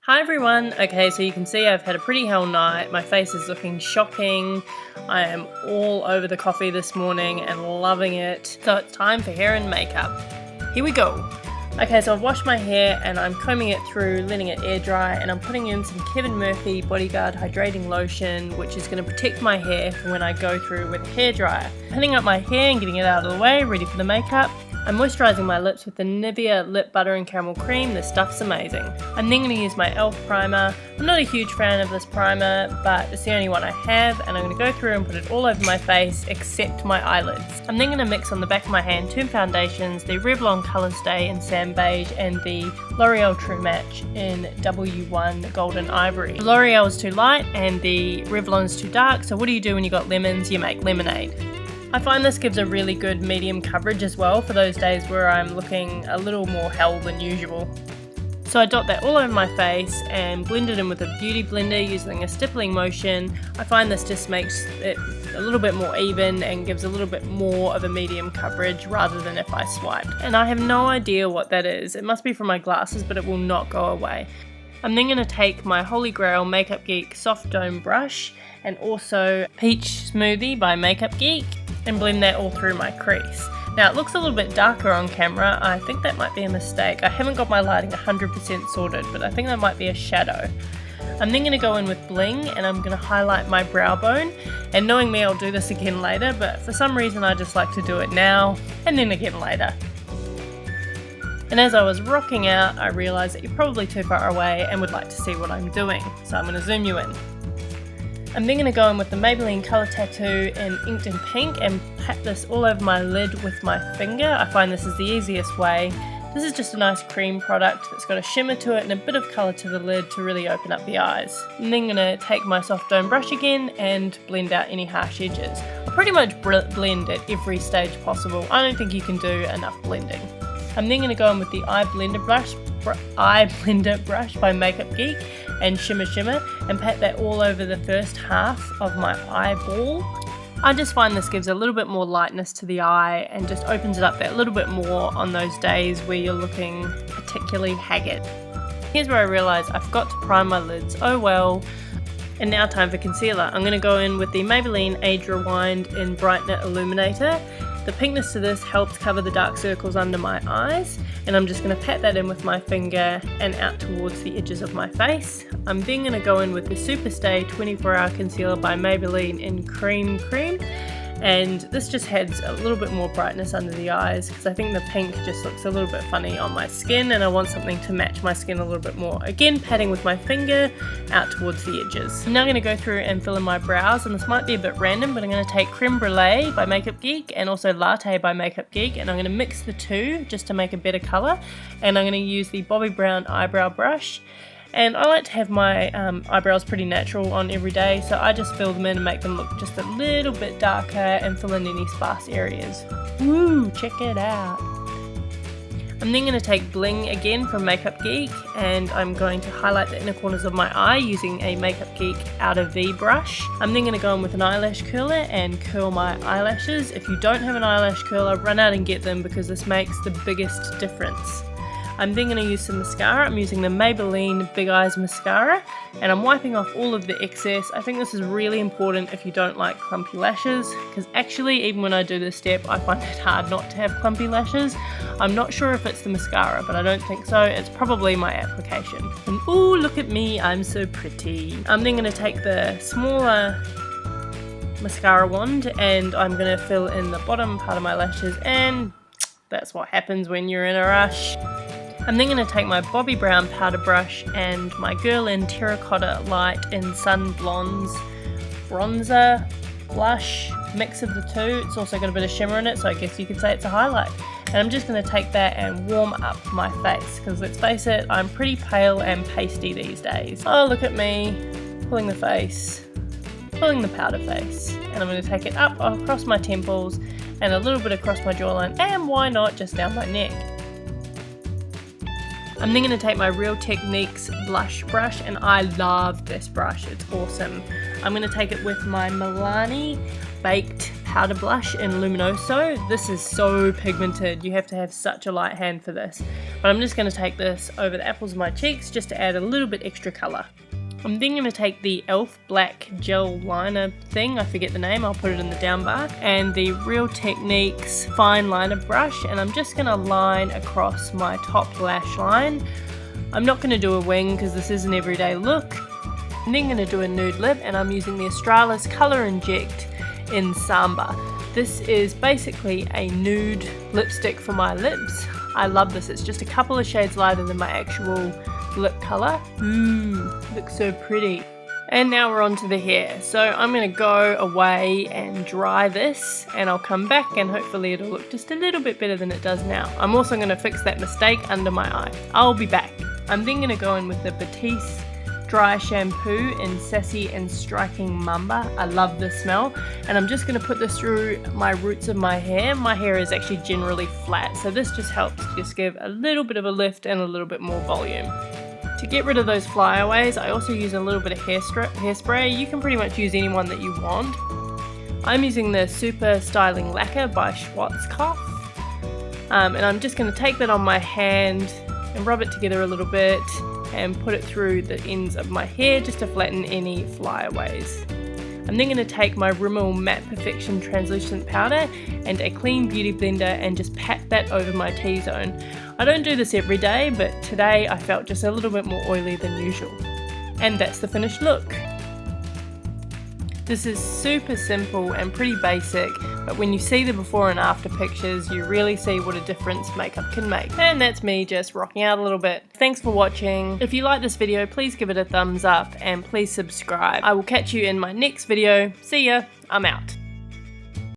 Hi everyone. Okay, so you can see I've had a pretty hell night. My face is looking shocking. I am all over the coffee this morning and loving it. So it's time for hair and makeup. Here we go. Okay, so I've washed my hair and I'm combing it through, letting it air dry, and I'm putting in some Kevin Murphy Bodyguard Hydrating Lotion, which is going to protect my hair for when I go through with a hairdryer. Pinning up my hair and getting it out of the way, ready for the makeup. I'm moisturising my lips with the Nivea Lip Butter and Caramel Cream. This stuff's amazing. I'm then going to use my e.l.f. primer. I'm not a huge fan of this primer, but it's the only one I have, and I'm going to go through and put it all over my face except my eyelids. I'm then going to mix on the back of my hand two foundations, the Revlon Colourstay in Sand Beige and the L'Oreal True Match in W1 Golden Ivory. The L'Oreal is too light and the Revlon is too dark, so what do you do when you got lemons? You make lemonade. I find this gives a really good medium coverage as well for those days where I'm looking a little more hell than usual. So I dot that all over my face and blend it in with a beauty blender using a stippling motion. I find this just makes it a little bit more even and gives a little bit more of a medium coverage rather than if I swiped. And I have no idea what that is. It must be from my glasses, but it will not go away. I'm then going to take my Holy Grail Makeup Geek Soft Dome brush and also Peach Smoothie by Makeup Geek and blend that all through my crease. Now it looks a little bit darker on camera. I think that might be a mistake. I haven't got my lighting 100% sorted, but I think that might be a shadow. I'm then going to go in with Bling and I'm going to highlight my brow bone. And knowing me, I'll do this again later, but for some reason I just like to do it now and then again later. And as I was rocking out, I realised that you're probably too far away and would like to see what I'm doing, so I'm going to zoom you in. I'm then going to go in with the Maybelline Colour Tattoo in Inked in Pink and pat this all over my lid with my finger. I find this is the easiest way. This is just a nice cream product that's got a shimmer to it and a bit of colour to the lid to really open up the eyes. I'm then going to take my soft dome brush again and blend out any harsh edges. I pretty much blend at every stage possible. I don't think you can do enough blending. I'm then going to go in with the eye blender brush by Makeup Geek and Shimma and pat that all over the first half of my eyeball. I just find this gives a little bit more lightness to the eye and just opens it up that little bit more on those days where you're looking particularly haggard. Here's where I realise I forgot to prime my lids. Oh well. And now time for concealer. I'm going to go in with the Maybelline Age Rewind in Brightener Illuminator. The pinkness to this helps cover the dark circles under my eyes, and I'm just going to pat that in with my finger and out towards the edges of my face. I'm then going to go in with the Superstay 24 Hour Concealer by Maybelline in Creme, and this just adds a little bit more brightness under the eyes because I think the pink just looks a little bit funny on my skin and I want something to match my skin a little bit more. Again, patting with my finger out towards the edges. I'm now going to go through and fill in my brows, and this might be a bit random, but I'm going to take Creme Brûlée by Makeup Geek and also Latte by Makeup Geek, and I'm going to mix the two just to make a better colour, and I'm going to use the Bobbi Brown eyebrow brush. And I like to have my eyebrows pretty natural on every day, so I just fill them in and make them look just a little bit darker and fill in any sparse areas. Woo, check it out. I'm then going to take Bling again from Makeup Geek and I'm going to highlight the inner corners of my eye using a Makeup Geek Outer V brush. I'm then going to go in with an eyelash curler and curl my eyelashes. If you don't have an eyelash curler, run out and get them because this makes the biggest difference. I'm then going to use some mascara. I'm using the Maybelline Big Eyes Mascara and I'm wiping off all of the excess. I think this is really important if you don't like clumpy lashes, because actually even when I do this step I find it hard not to have clumpy lashes. I'm not sure if it's the mascara, but I don't think so. It's probably my application. And ooh, look at me, I'm so pretty. I'm then going to take the smaller mascara wand and I'm going to fill in the bottom part of my lashes, and that's what happens when you're in a rush. I'm then going to take my Bobbi Brown powder brush and my Guerlin Terracotta Light in Sun Blondes bronzer, blush, mix of the two. It's also got a bit of shimmer in it, so I guess you could say it's a highlight. And I'm just going to take that and warm up my face, because let's face it, I'm pretty pale and pasty these days. Oh, look at me, pulling the face, pulling the powder face. And I'm going to take it up across my temples and a little bit across my jawline, and why not just down my neck. I'm then going to take my Real Techniques blush brush, and I love this brush, it's awesome. I'm going to take it with my Milani Baked Powder Blush in Luminoso. This is so pigmented, you have to have such a light hand for this. but I'm just going to take this over the apples of my cheeks just to add a little bit extra colour. I'm then going to take the e.l.f. black gel liner thing, I forget the name, I'll put it in the down bar, and the Real Techniques fine liner brush, and I'm just going to line across my top lash line. I'm not going to do a wing because this is an everyday look. I'm then going to do a nude lip, and I'm using the Australis Colour Inject in Samba. This is basically a nude lipstick for my lips. I love this, it's just a couple of shades lighter than my actual lip colour. Looks so pretty. And now we're on to the hair. So I'm going to go away and dry this, and I'll come back and hopefully it'll look just a little bit better than it does now. I'm also going to fix that mistake under my eye. I'll be back. I'm then going to go in with the Batiste dry shampoo in Sassy and Striking Mamba. I love this smell, and I'm just going to put this through my roots of my hair. My hair is actually generally flat, so this just helps just give a little bit of a lift and a little bit more volume. To get rid of those flyaways, I also use a little bit of hairspray. You can pretty much use any one that you want. I'm using the Super Styling Lacquer by Schwarzkopf, and I'm just going to take that on my hand and rub it together a little bit and put it through the ends of my hair just to flatten any flyaways. I'm then going to take my Rimmel Matte Perfection Translucent Powder and a clean beauty blender and just pat that over my T-zone. I don't do this every day, but today I felt just a little bit more oily than usual. And that's the finished look. This is super simple and pretty basic, but when you see the before and after pictures, you really see what a difference makeup can make. And that's me just rocking out a little bit. Thanks for watching. If you like this video, please give it a thumbs up and please subscribe. I will catch you in my next video. See ya. I'm out.